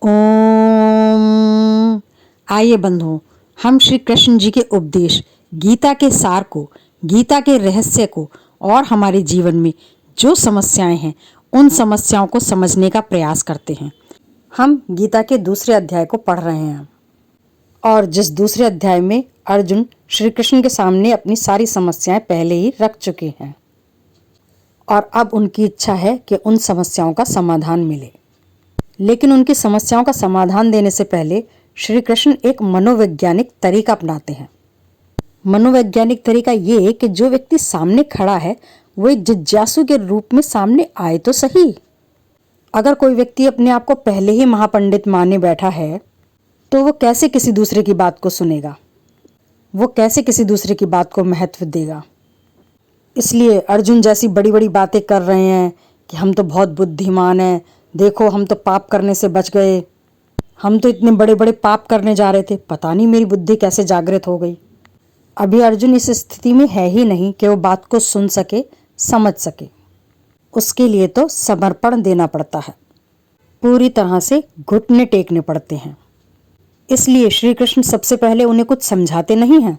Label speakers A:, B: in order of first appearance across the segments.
A: ओम। आइए बंधुओं, हम श्री कृष्ण जी के उपदेश, गीता के सार को, गीता के रहस्य को और हमारे जीवन में जो समस्याएं हैं उन समस्याओं को समझने का प्रयास करते हैं। हम गीता के दूसरे अध्याय को पढ़ रहे हैं और जिस दूसरे अध्याय में अर्जुन श्री कृष्ण के सामने अपनी सारी समस्याएं पहले ही रख चुके हैं और अब उनकी इच्छा है कि उन समस्याओं का समाधान मिले। लेकिन उनकी समस्याओं का समाधान देने से पहले श्री कृष्ण एक मनोवैज्ञानिक तरीका अपनाते हैं। मनोवैज्ञानिक तरीका ये कि जो व्यक्ति सामने खड़ा है वो एक जिज्ञासु के रूप में सामने आए तो सही। अगर कोई व्यक्ति अपने आप को पहले ही महापंडित माने बैठा है तो वो कैसे किसी दूसरे की बात को सुनेगा, वो कैसे किसी दूसरे की बात को महत्व देगा। इसलिए अर्जुन जैसी बड़ी बड़ी बातें कर रहे हैं कि हम तो बहुत बुद्धिमान हैं, देखो हम तो पाप करने से बच गए, हम तो इतने बड़े बड़े पाप करने जा रहे थे, पता नहीं मेरी बुद्धि कैसे जागृत हो गई। अभी अर्जुन इस स्थिति में है ही नहीं कि वो बात को सुन सके, समझ सके। उसके लिए तो समर्पण देना पड़ता है, पूरी तरह से घुटने टेकने पड़ते हैं। इसलिए श्री कृष्ण सबसे पहले उन्हें कुछ समझाते नहीं हैं,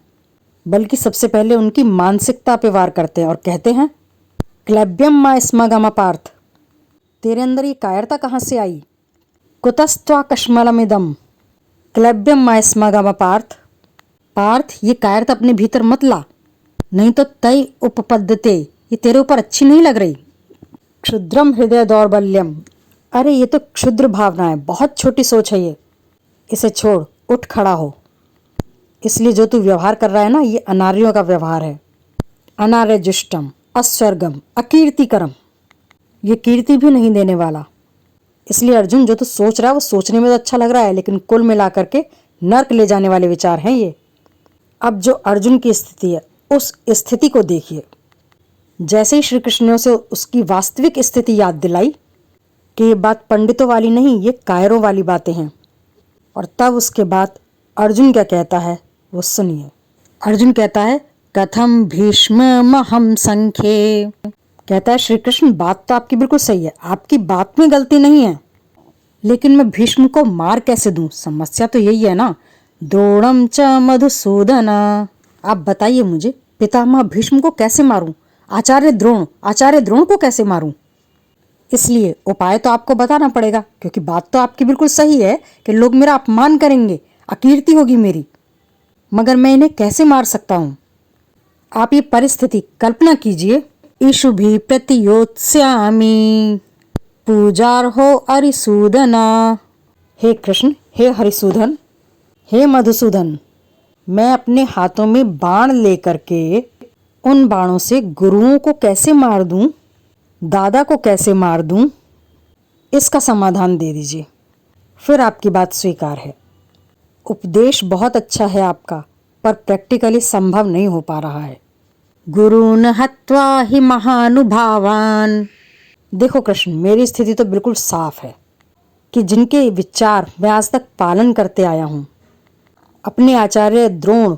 A: बल्कि सबसे पहले उनकी मानसिकता पे वार करते हैं और कहते हैं, क्लैब्यम मा स्मगम पार्थ, तेरे अंदर ये कायरता कहाँ से आई? कुतस्त्वा कश्मलमिदम क्लैब्यम मा स्मगम पार्थ, पार्थ ये कायरता अपने भीतर मत ला, नहीं तो तय उपपद्यते, ये तेरे ऊपर अच्छी नहीं लग रही। क्षुद्रम हृदय दौर्बल्यम, अरे ये तो क्षुद्र भावना है, बहुत छोटी सोच है ये, इसे छोड़, उठ खड़ा हो। इसलिए जो तू व्यवहार कर रहा है ना, ये अनार्यों का व्यवहार है। अनार्य जुष्टम अस्वर्गम अकीर्तिकरम, ये कीर्ति भी नहीं देने वाला। इसलिए अर्जुन जो तू सोच रहा है वो सोचने में तो अच्छा लग रहा है, लेकिन कुल मिलाकर के नर्क ले जाने वाले विचार हैं ये। अब जो अर्जुन की स्थिति है उस स्थिति को देखिए। जैसे ही श्री कृष्ण ने उसे उसकी वास्तविक स्थिति याद दिलाई कि ये बात पंडितों वाली नहीं, ये कायरों वाली बातें हैं, और तब उसके बाद अर्जुन क्या कहता है वो सुनिए। अर्जुन कहता है, कथम भीष्ममहं संख्ये, कहता है श्री कृष्ण बात तो आपकी बिल्कुल सही है, आपकी बात में गलती नहीं है, लेकिन मैं भीष्म को मार कैसे दूं? समस्या तो यही है ना। द्रोणम च मधुसूदन, आप बताइए मुझे, पितामह भीष्म को कैसे मारूं? आचार्य द्रोण को कैसे मारूं? इसलिए उपाय तो आपको बताना पड़ेगा, क्योंकि बात तो आपकी बिल्कुल सही है कि लोग मेरा अपमान करेंगे, अकीर्ति होगी मेरी, मगर मैं इन्हें कैसे मार सकता हूं? आप ये परिस्थिति कल्पना कीजिए। इषुभि प्रतियोत्स्यामि पूजार्हो हरिसूदन, हे कृष्ण, हे हरिसूदन, हे मधुसूदन, मैं अपने हाथों में बाण लेकर के उन बाणों से गुरुओं को कैसे मार दूं, दादा को कैसे मार दूं, इसका समाधान दे दीजिए, फिर आपकी बात स्वीकार है। उपदेश बहुत अच्छा है आपका, पर प्रैक्टिकली संभव नहीं हो पा रहा है। गुरून् हत्वा हि महानुभावान्, देखो कृष्ण, मेरी स्थिति तो बिल्कुल साफ है कि जिनके विचार मैं आज तक पालन करते आया हूँ, अपने आचार्य द्रोण,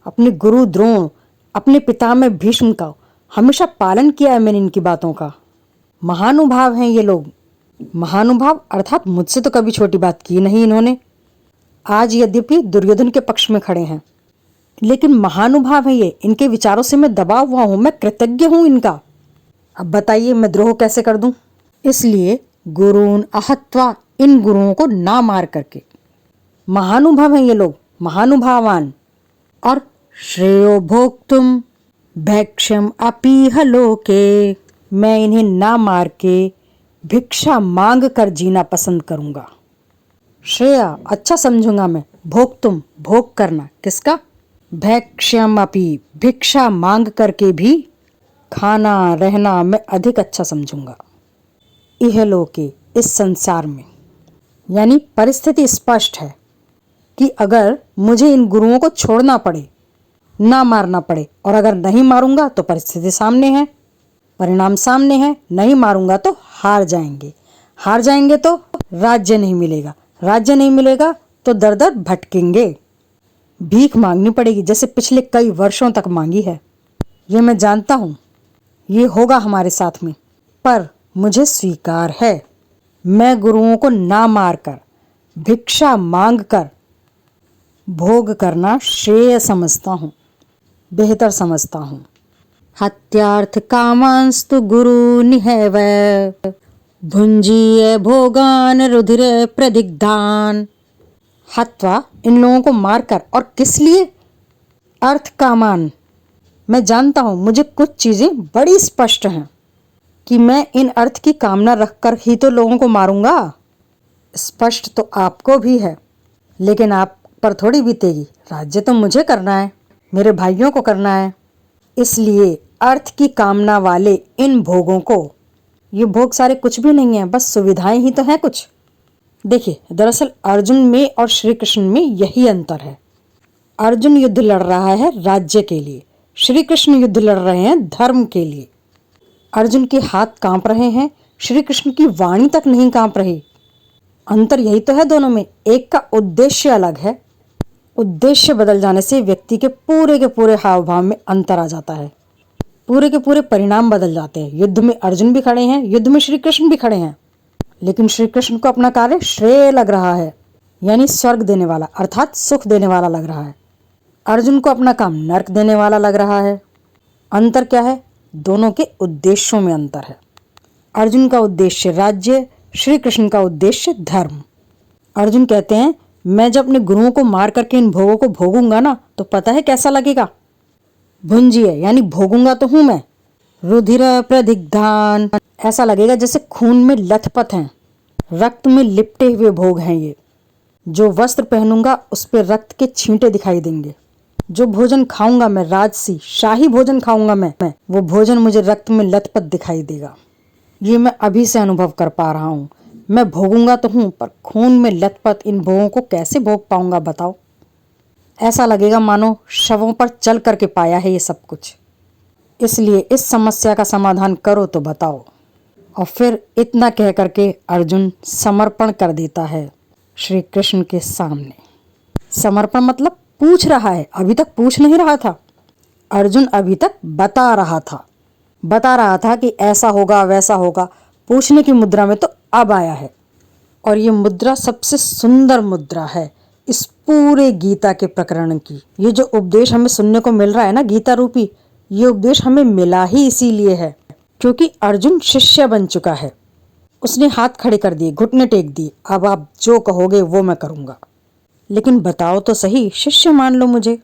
A: अपने गुरु द्रोण, अपने पितामह भीष्म का हमेशा पालन किया है मैंने इनकी बातों का। महानुभाव हैं ये लोग, महानुभाव अर्थात मुझसे तो कभी छोटी बात की नहीं इन्होंने। आज यद्यपि दुर्योधन के पक्ष में खड़े हैं, लेकिन महानुभाव है ये, इनके विचारों से मैं दबा हुआ हूं, मैं कृतज्ञ हूं इनका। अब बताइए मैं द्रोह कैसे कर दूं? इसलिए गुरून् अहत्वा, इन गुरुओं को ना मार करके, महानुभाव हैं ये लोग, महानुभावान। और श्रेयो भोक्तुम भैक्ष्यम अपीह लोके, मैं इन्हें ना मार के भिक्षा मांग कर जीना पसंद करूंगा। श्रेया अच्छा समझूंगा मैं, भोक्तुम भोग करना, किसका? भैक्ष्यम अपि, भिक्षा मांग करके भी खाना रहना मैं अधिक अच्छा समझूंगा। इह लोके, इस संसार में, यानी परिस्थिति स्पष्ट है कि अगर मुझे इन गुरुओं को छोड़ना पड़े, ना मारना पड़े, और अगर नहीं मारूंगा तो परिस्थिति सामने है, परिणाम सामने है, नहीं मारूंगा तो हार जाएंगे, हार जाएंगे तो राज्य नहीं मिलेगा, राज्य नहीं मिलेगा तो दर दर भटकेंगे, भीख मांगनी पड़ेगी जैसे पिछले कई वर्षों तक मांगी है। ये मैं जानता हूँ, ये होगा हमारे साथ में, पर मुझे स्वीकार है, मैं गुरुओं को ना मारकर भिक्षा मांगकर भोग करना श्रेय समझता हूँ, बेहतर समझता हूँ। हत्यार्थ कामांस्तु गुरु निहैव भुंजीय भोगान रुधिर प्रदिग्धान। हत्वा, इन लोगों को मारकर, और किस लिए? अर्थ कामान, मैं जानता हूँ, मुझे कुछ चीज़ें बड़ी स्पष्ट हैं कि मैं इन अर्थ की कामना रखकर ही तो लोगों को मारूंगा। स्पष्ट तो आपको भी है, लेकिन आप पर थोड़ी बीतेगी। राज्य तो मुझे करना है, मेरे भाइयों को करना है। इसलिए अर्थ की कामना वाले इन भोगों को, ये भोग सारे कुछ भी नहीं है, बस सुविधाएं ही तो हैं कुछ। देखिए, दरअसल अर्जुन में और श्री कृष्ण में यही अंतर है। अर्जुन युद्ध लड़ रहा है राज्य के लिए, श्री कृष्ण युद्ध लड़ रहे हैं धर्म के लिए। अर्जुन के हाथ कांप रहे हैं, श्री कृष्ण की वाणी तक नहीं कांप रही। अंतर यही तो है दोनों में, एक का उद्देश्य अलग है। उद्देश्य बदल जाने से व्यक्ति के पूरे हाव भाव में अंतर आ जाता है, पूरे के पूरे परिणाम बदल जाते हैं। युद्ध में अर्जुन भी खड़े हैं, युद्ध में श्री कृष्ण भी खड़े हैं, लेकिन श्री कृष्ण को अपना कार्य श्रेय लग रहा है, यानी स्वर्ग देने वाला अर्थात सुख देने वाला लग रहा है। अर्जुन को अपना काम नर्क देने वाला लग रहा है। अंतर क्या है? दोनों के उद्देश्यों में अंतर है। अर्जुन का उद्देश्य राज्य, श्री कृष्ण का उद्देश्य धर्म। अर्जुन कहते हैं, मैं जब अपने गुरुओं को मार करके इन भोगों को भोगूंगा ना, तो पता है कैसा लगेगा? भुंजीय, यानी भोगूंगा तो हूं मैं। रुधिर प्रदिग्धान, ऐसा लगेगा जैसे खून में लथपथ हैं, रक्त में लिपटे हुए भोग हैं ये। जो वस्त्र पहनूंगा उस पर रक्त के छींटे दिखाई देंगे। जो भोजन खाऊंगा मैं, राजसी शाही भोजन खाऊंगा मैं, वो भोजन मुझे रक्त में लथपथ दिखाई देगा। ये मैं अभी से अनुभव कर पा रहा हूँ। मैं भोगूंगा तो हूँ, पर खून में लथपथ इन भोगों को कैसे भोग पाऊंगा बताओ? ऐसा लगेगा मानो शवों पर चल करके पाया है ये सब कुछ। इसलिए इस समस्या का समाधान करो तो बताओ। और फिर इतना कह करके अर्जुन समर्पण कर देता है श्री कृष्ण के सामने। समर्पण मतलब पूछ रहा है, अभी तक पूछ नहीं रहा था। अर्जुन अभी तक बता रहा था कि ऐसा होगा वैसा होगा। पूछने की मुद्रा में तो अब आया है, और ये मुद्रा सबसे सुंदर मुद्रा है इस पूरे गीता के प्रकरण की। ये जो उपदेश हमें सुनने को मिल रहा है ना गीता रूपी, ये उपदेश हमें मिला ही इसीलिए है क्योंकि अर्जुन शिष्य बन चुका है। उसने हाथ खड़े कर दिए, घुटने टेक दिए, अब आप जो कहोगे वो मैं करूंगा, लेकिन बताओ तो सही, शिष्य मान लो मुझे।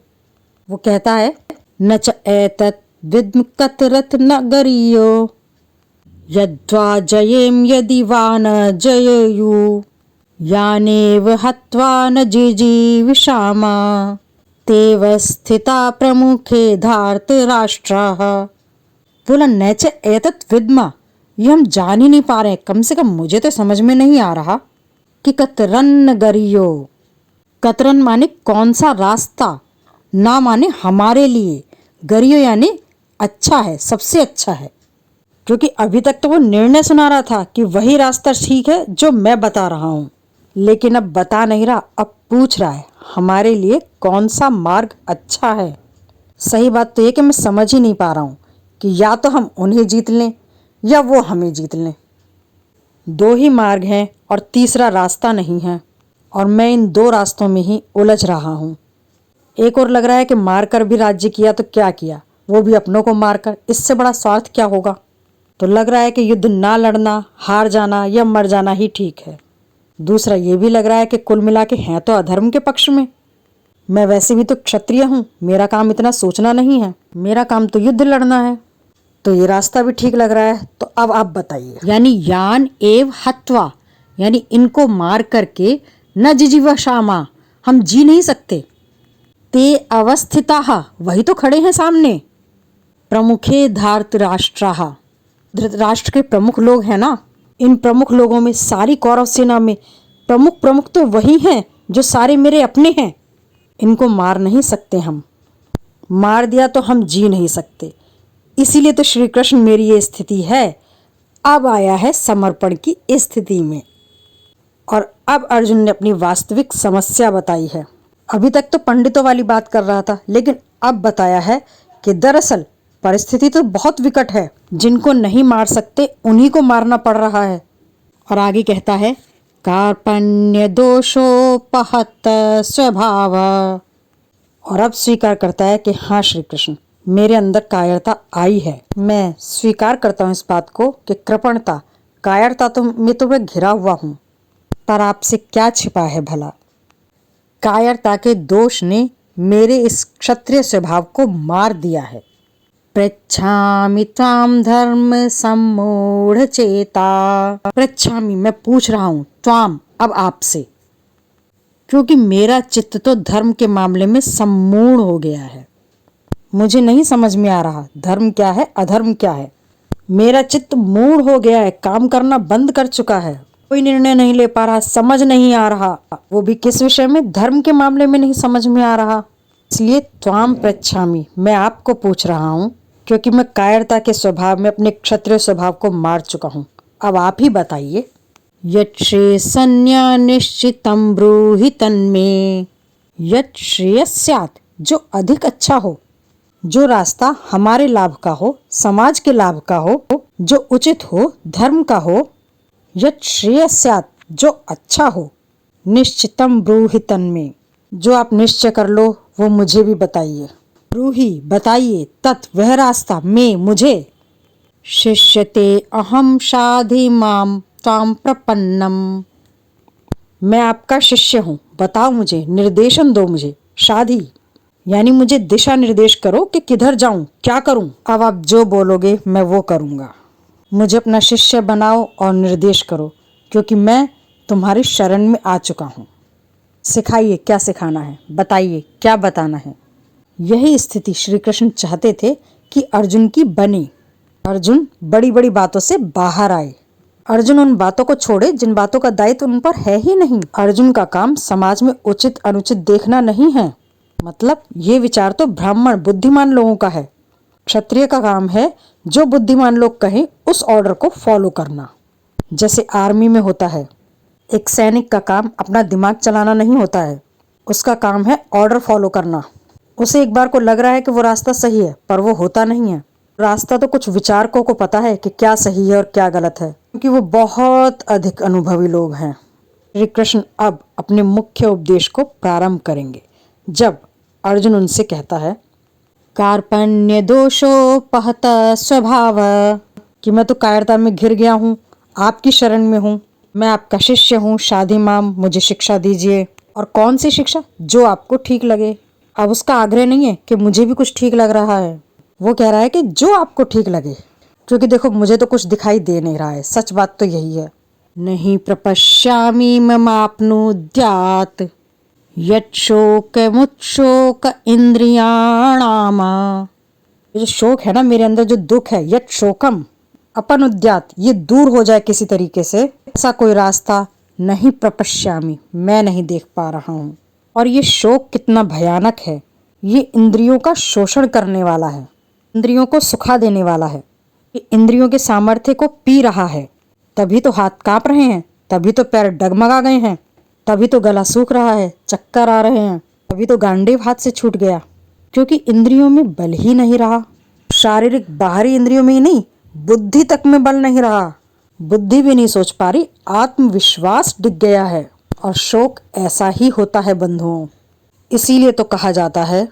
A: वो कहता है, न च एतत् विद्म कतरत नगरियो यद्वा जयेम यदि वा न जयेयु यानेव हत्वा न जिजीविषामा तेव स्थिता प्रमुखे धार्तराष्ट्राः। बोला, न च एतत् विद्मा, ये हम जान ही नहीं पा रहे, कम से कम मुझे तो समझ में नहीं आ रहा कि कतरन गरियो, कतरन माने कौन सा रास्ता, ना माने हमारे लिए, गरियो यानी अच्छा है, सबसे अच्छा है। क्योंकि अभी तक तो वो निर्णय सुना रहा था कि वही रास्ता ठीक है जो मैं बता रहा हूँ, लेकिन अब बता नहीं रहा, अब पूछ रहा है हमारे लिए कौन सा मार्ग अच्छा है। सही बात तो ये कि मैं समझ ही नहीं पा रहा हूँ कि या तो हम उन्हें जीत लें या वो हमें जीत लें। दो ही मार्ग हैं और तीसरा रास्ता नहीं है, और मैं इन दो रास्तों में ही उलझ रहा हूँ। एक और लग रहा है कि मारकर भी राज्य किया तो क्या किया, वो भी अपनों को मारकर, इससे बड़ा स्वार्थ क्या होगा। तो लग रहा है कि युद्ध ना लड़ना, हार जाना या मर जाना ही ठीक है। दूसरा ये भी लग रहा है कि कुल मिला के हैं तो अधर्म के पक्ष में। मैं वैसे भी तो क्षत्रिय हूँ, मेरा काम इतना सोचना नहीं है, मेरा काम तो युद्ध लड़ना है। तो ये रास्ता भी ठीक लग रहा है। तो अब आप बताइए, यानी यान एव हत्वा, यानी इनको मार करके न जिजीवशामा, हम जी नहीं सकते। ते अवस्थिताः, वही तो खड़े हैं सामने। प्रमुखे धार्तराष्ट्राः, धृतराष्ट्र के प्रमुख लोग हैं ना। इन प्रमुख लोगों में, सारी कौरव सेना में प्रमुख तो वही हैं जो सारे मेरे अपने हैं। इनको मार नहीं सकते हम, मार दिया तो हम जी नहीं सकते। इसीलिए तो श्री कृष्ण मेरी ये स्थिति है। अब आया है समर्पण की स्थिति में, और अब अर्जुन ने अपनी वास्तविक समस्या बताई है। अभी तक तो पंडितों वाली बात कर रहा था, लेकिन अब बताया है कि दरअसल परिस्थिति तो बहुत विकट है, जिनको नहीं मार सकते उन्हीं को मारना पड़ रहा है। और आगे कहता है, कार्पण्य दोषोपहत स्वभाव। और अब स्वीकार करता है कि हाँ श्री कृष्ण, मेरे अंदर कायरता आई है। मैं स्वीकार करता हूँ इस बात को कि कृपणता, कायरता तो मैं घिरा हुआ हूँ, पर आपसे क्या छिपा है भला। कायरता के दोष ने मेरे इस क्षत्रिय स्वभाव को मार दिया है। पृच्छामि त्वाम धर्म सम्मूढ़ चेता। पृच्छामि, मैं पूछ रहा हूँ, त्वाम, अब आपसे, क्योंकि मेरा चित्त तो धर्म के मामले में सम्मूढ़ हो गया है। मुझे नहीं समझ में आ रहा धर्म क्या है, अधर्म क्या है। मेरा चित्त मूढ़ हो गया है, काम करना बंद कर चुका है। कोई निर्णय नहीं ले पा रहा, समझ नहीं आ रहा, वो भी किस विषय में, धर्म के मामले में नहीं समझ में आ रहा। इसलिए त्वाम पृच्छामि, मैं आपको पूछ रहा हूँ, क्योंकि मैं कायरता के स्वभाव में अपने क्षत्रिय स्वभाव को मार चुका हूँ। अब आप ही बताइए। यत् श्रेयसन्या निश्चितं ब्रूहि तन्मे। यत् श्रेयस्यात्, जो अधिक अच्छा हो, जो रास्ता हमारे लाभ का हो, समाज के लाभ का हो, जो उचित हो, धर्म का हो। यत् श्रेयस्यात्, जो अच्छा हो, निश्चितं ब्रूहि तन्मे, जो आप निश्चय कर लो वो मुझे भी बताइए। ब्रूहि, बताइए, तत्, वह रास्ता, में, मुझे। शिष्यते अहम शाधि माम त्वाम प्रपन्नम। मैं आपका शिष्य हूँ, बताओ मुझे, निर्देशन दो मुझे। शाधि यानी मुझे दिशा निर्देश करो कि किधर जाऊं, क्या करूं। अब आप जो बोलोगे मैं वो करूंगा। मुझे अपना शिष्य बनाओ और निर्देश करो, क्योंकि मैं तुम्हारी शरण में आ चुका हूँ। सिखाइए, क्या सिखाना है, बताइए, क्या बताना है। यही स्थिति श्री कृष्ण चाहते थे कि अर्जुन की बने। अर्जुन बड़ी बड़ी बातों से बाहर आए। अर्जुन उन बातों को छोड़े जिन बातों का दायित्व उन पर है ही नहीं। अर्जुन का काम समाज में उचित अनुचित देखना नहीं है। मतलब ये विचार तो ब्राह्मण बुद्धिमान लोगों का है। क्षत्रिय का काम है जो बुद्धिमान लोग कहें उस ऑर्डर को फॉलो करना। जैसे आर्मी में होता है, एक सैनिक का काम अपना दिमाग चलाना नहीं होता है, उसका काम है ऑर्डर फॉलो करना। उसे एक बार को लग रहा है कि वो रास्ता सही है, पर वो होता नहीं है। रास्ता तो कुछ विचारकों को पता है कि क्या सही है और क्या गलत है, क्योंकि वो बहुत अधिक अनुभवी लोग हैं। श्री कृष्ण अब अपने मुख्य उपदेश को प्रारंभ करेंगे, जब अर्जुन उनसे कहता है, कार्पण्य दोषोपहत स्वभाव, कि मैं तो कायरता में घिर गया हूँ, आपकी शरण में हूँ, मैं आपका शिष्य हूँ, शाधि माम, मुझे शिक्षा दीजिए। और कौन सी शिक्षा? जो आपको ठीक लगे। अब उसका आग्रह नहीं है कि मुझे भी कुछ ठीक लग रहा है, वो कह रहा है कि जो आपको ठीक लगे, क्योंकि देखो मुझे तो कुछ दिखाई दे नहीं रहा है। सच बात तो यही है। नहीं प्रपश्यामि ममाप्नुद्यात् यत् शोकमुच्छोक इंद्रियाणाम। ये जो शोक है ना मेरे अंदर, जो दुख है, यत् शोकम अपनुद्यात्, ये दूर हो जाए किसी तरीके से, ऐसा कोई रास्ता नहीं प्रपश्यामि, मैं नहीं देख पा रहा हूँ। और ये शोक कितना भयानक है। ये इंद्रियों का शोषण करने वाला है, इंद्रियों को सुखा देने वाला है। ये इंद्रियों के सामर्थ्य को पी रहा है। तभी तो हाथ कांप रहे हैं, तभी तो पैर डगमगा गए हैं, तभी तो गला सूख रहा है, चक्कर आ रहे हैं, तभी तो गांडीव हाथ से छूट गया, क्योंकि इंद्रियों में बल ही नहीं रहा। शारीरिक बाहरी इंद्रियों में ही नहीं, बुद्धि तक में बल नहीं रहा। बुद्धि भी नहीं सोच पा रही, आत्मविश्वास डिग गया है। और शोक ऐसा ही होता है बंधुओं। इसीलिए तो कहा जाता है,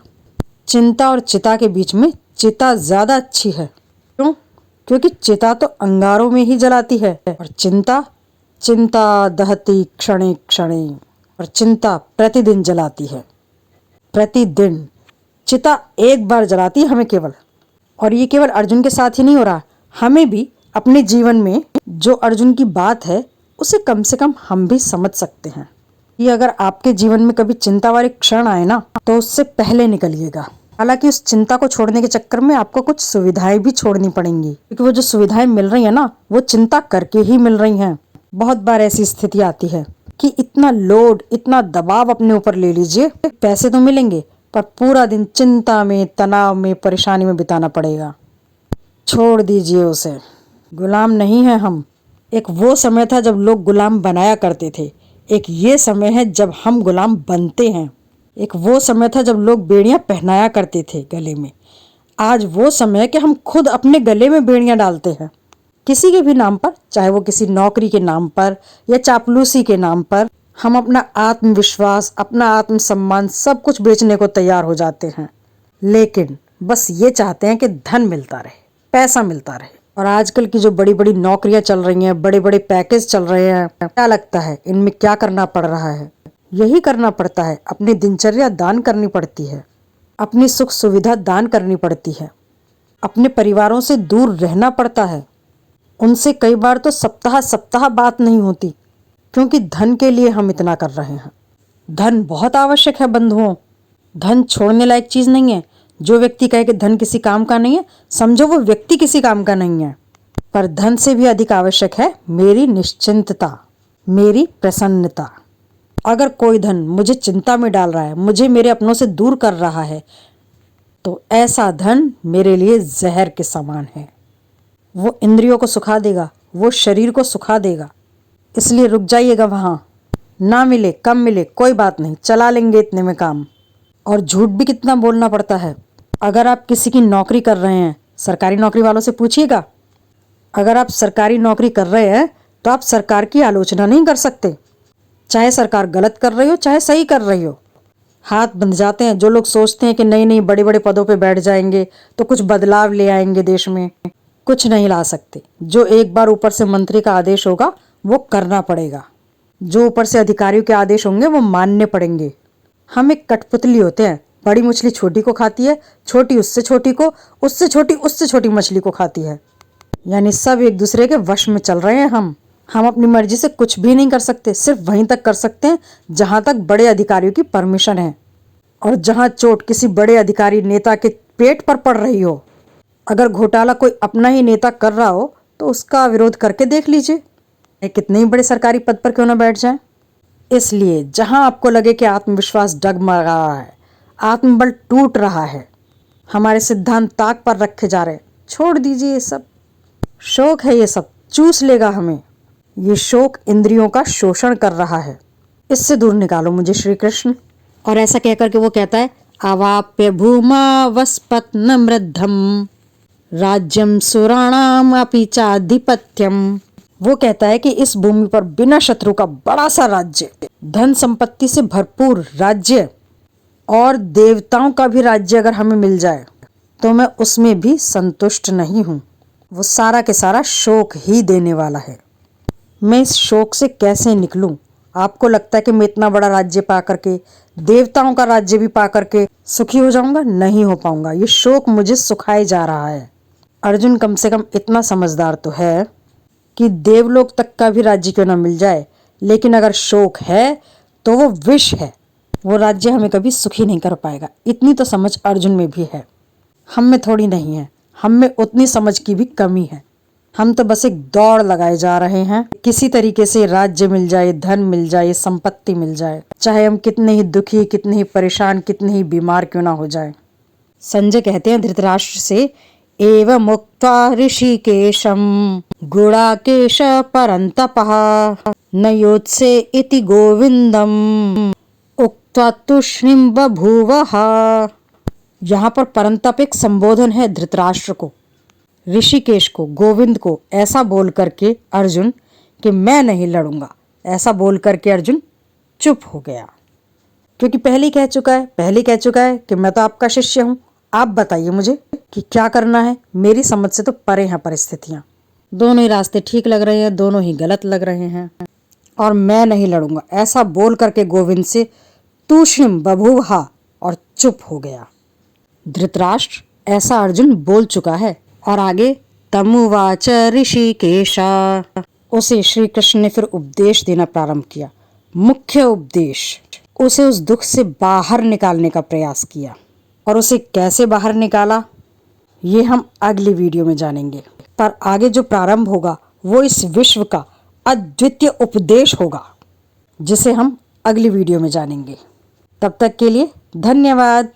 A: चिंता और चिता के बीच में चिता ज्यादा अच्छी है। क्यों? क्योंकि चिता तो अंगारों में ही जलाती है, और चिंता, चिंता दहती क्षणे क्षणे, और चिंता प्रतिदिन जलाती है। प्रतिदिन चिता एक बार जलाती है हमें केवल। और ये केवल अर्जुन के साथ ही नहीं हो रहा, हमें भी अपने जीवन में जो अर्जुन की बात है उसे कम से कम हम भी समझ सकते हैं। ये अगर आपके जीवन में कभी चिंता वाले क्षण आए ना, तो उससे पहले निकलिएगा। हालांकि उस चिंता को छोड़ने के चक्कर में आपको कुछ सुविधाएं भी छोड़नी पड़ेंगी, क्योंकि वो जो सुविधाएं मिल रही है ना, वो चिंता करके ही मिल रही हैं। बहुत बार ऐसी स्थिति आती है कि इतना लोड, इतना दबाव अपने ऊपर ले लीजिए, पैसे तो मिलेंगे पर पूरा दिन चिंता में, तनाव में, परेशानी में बिताना पड़ेगा। छोड़ दीजिए उसे। गुलाम नहीं है हम। एक वो समय था जब लोग गुलाम बनाया करते थे, एक ये समय है जब हम गुलाम बनते हैं। एक वो समय था जब लोग बेड़ियां पहनाया करते थे गले में, आज वो समय है कि हम खुद अपने गले में बेड़ियां डालते हैं। किसी के भी नाम पर, चाहे वो किसी नौकरी के नाम पर या चापलूसी के नाम पर, हम अपना आत्मविश्वास, अपना आत्मसम्मान सब कुछ बेचने को तैयार हो जाते हैं। लेकिन बस ये चाहते हैं कि धन मिलता रहे, पैसा मिलता रहे। और आजकल की जो बड़ी बड़ी नौकरियां चल रही हैं, बड़े बड़े पैकेज चल रहे हैं, क्या लगता है इनमें क्या करना पड़ रहा है? यही करना पड़ता है, अपनी दिनचर्या दान करनी पड़ती है, अपनी सुख सुविधा दान करनी पड़ती है, अपने परिवारों से दूर रहना पड़ता है। उनसे कई बार तो सप्ताह सप्ताह बात नहीं होती, क्योंकि धन के लिए हम इतना कर रहे हैं। धन बहुत आवश्यक है बंधुओं, धन छोड़ने लायक चीज नहीं है। जो व्यक्ति कहे कि धन किसी काम का नहीं है, समझो वो व्यक्ति किसी काम का नहीं है। पर धन से भी अधिक आवश्यक है मेरी निश्चिंतता, मेरी प्रसन्नता। अगर कोई धन मुझे चिंता में डाल रहा है, मुझे मेरे अपनों से दूर कर रहा है, तो ऐसा धन मेरे लिए जहर के समान है। वो इंद्रियों को सुखा देगा, वो शरीर को सुखा देगा। इसलिए रुक जाइएगा वहाँ, ना मिले कम मिले कोई बात नहीं, चला लेंगे इतने में काम। और झूठ भी कितना बोलना पड़ता है। अगर आप किसी की नौकरी कर रहे हैं, सरकारी नौकरी वालों से पूछिएगा, अगर आप सरकारी नौकरी कर रहे हैं तो आप सरकार की आलोचना नहीं कर सकते, चाहे सरकार गलत कर रही हो चाहे सही कर रही हो। हाथ बंध जाते हैं जो लोग सोचते हैं कि नहीं नहीं बड़े बड़े पदों पे बैठ जाएंगे तो कुछ बदलाव ले आएंगे देश में। कुछ नहीं ला सकते। जो एक बार ऊपर से मंत्री का आदेश होगा वो करना पड़ेगा, जो ऊपर से अधिकारियों के आदेश होंगे वो मानने पड़ेंगे। हम एक कठपुतली होते हैं, बड़ी मछली छोटी को खाती है, छोटी उससे छोटी को, उससे छोटी मछली को खाती है। यानी सब एक दूसरे के वश में चल रहे हैं। हम अपनी मर्जी से कुछ भी नहीं कर सकते, सिर्फ वहीं तक कर सकते हैं जहां तक बड़े अधिकारियों की परमिशन है। और जहां चोट किसी बड़े अधिकारी नेता के पेट पर पड़ रही हो, अगर घोटाला कोई अपना ही नेता कर रहा हो तो उसका विरोध करके देख लीजिए, कितने ही बड़े सरकारी पद पर क्यों ना बैठ जाए। इसलिए जहां आपको लगे कि आत्मविश्वास डगमगा रहा है, आत्मबल टूट रहा है, हमारे सिद्धांत ताक पर रखे जा रहे, छोड़ दीजिए ये सब। शोक है ये सब, चूस लेगा हमें। ये शोक इंद्रियों का शोषण कर रहा है, इससे दूर निकालो मुझे श्री कृष्ण। और ऐसा कहकर के वो कहता है, अवाप्य भूमा वस्पत्न मृद्धम राज्यम सुराणाम अपि चाधिपत्यम। वो कहता है कि इस भूमि पर बिना शत्रु का बड़ा सा राज्य, धन संपत्ति से भरपूर राज्य और देवताओं का भी राज्य अगर हमें मिल जाए तो मैं उसमें भी संतुष्ट नहीं हूँ। वो सारा के सारा शोक ही देने वाला है। मैं इस शोक से कैसे निकलूं? आपको लगता है कि मैं इतना बड़ा राज्य पा करके, देवताओं का राज्य भी पा करके सुखी हो जाऊंगा? नहीं हो पाऊंगा। ये शोक मुझे सुखाए जा रहा है। अर्जुन कम से कम इतना समझदार तो है कि देवलोक तक का भी राज्य क्यों ना मिल जाए, लेकिन अगर शोक है तो वो विष है, वो राज्य हमें कभी सुखी नहीं कर पाएगा। इतनी तो समझ अर्जुन में भी है, हम में थोड़ी नहीं है। हम में उतनी समझ की भी कमी है। हम तो बस एक दौड़ लगाए जा रहे हैं, किसी तरीके से राज्य मिल जाए, धन मिल जाए, संपत्ति मिल जाए, चाहे हम कितने ही दुखी, कितने ही परेशान, कितने ही बीमार क्यों ना हो जाए। संजय कहते हैं धृतराष्ट्र से, एवं मुक्त्वा ऋषिकेशम गुणाकेश परंतपः न योत्से इति गोविंदम उक्त्वा तूष्णीं बभूवः। यहाँ पर परंतप एक संबोधन है धृतराष्ट्र को, ऋषिकेश को, गोविंद को। ऐसा बोल करके अर्जुन कि मैं नहीं लड़ूंगा, ऐसा बोल करके अर्जुन चुप हो गया, क्योंकि पहले कह चुका है कि मैं तो आपका शिष्य हूं, आप बताइए मुझे कि क्या करना है। मेरी समझ से तो परे हैं परिस्थितियां, दोनों ही रास्ते ठीक लग रहे हैं, दोनों ही गलत लग रहे हैं, और मैं नहीं लड़ूंगा, ऐसा बोल करके गोविंद से तूष्णीं बभूवः और चुप हो गया। धृतराष्ट्र ऐसा अर्जुन बोल चुका है। और आगे तमुवाच ऋषिकेशा, उसे श्री कृष्ण ने फिर उपदेश देना प्रारंभ किया, मुख्य उपदेश। उसे उस दुख से बाहर निकालने का प्रयास किया। और उसे कैसे बाहर निकाला ये हम अगली वीडियो में जानेंगे। पर आगे जो प्रारंभ होगा वो इस विश्व का अद्वितीय उपदेश होगा, जिसे हम अगली वीडियो में जानेंगे। तब तक के लिए धन्यवाद।